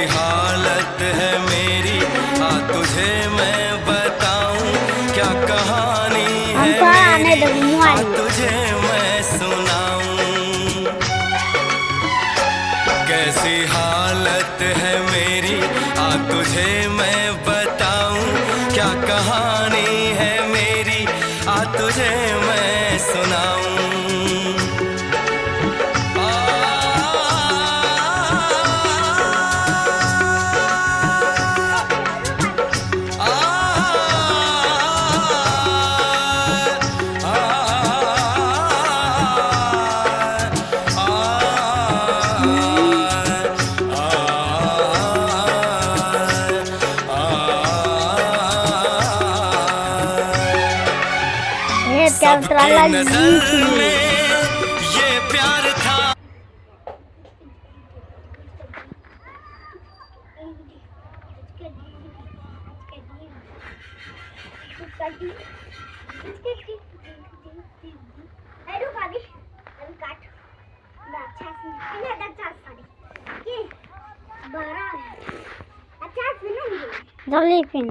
हालत है मेरी, आ तुझे मैं बताऊं क्या कहानी है मेरी, आ तुझे मैं सुनाऊं। कैसी हालत है मेरी, आ तुझे मैं बताऊं क्या कहानी है मेरी, आ तुझे मैं सुनाऊं। सबकी नजर में ये प्यार था। जल्दी फिर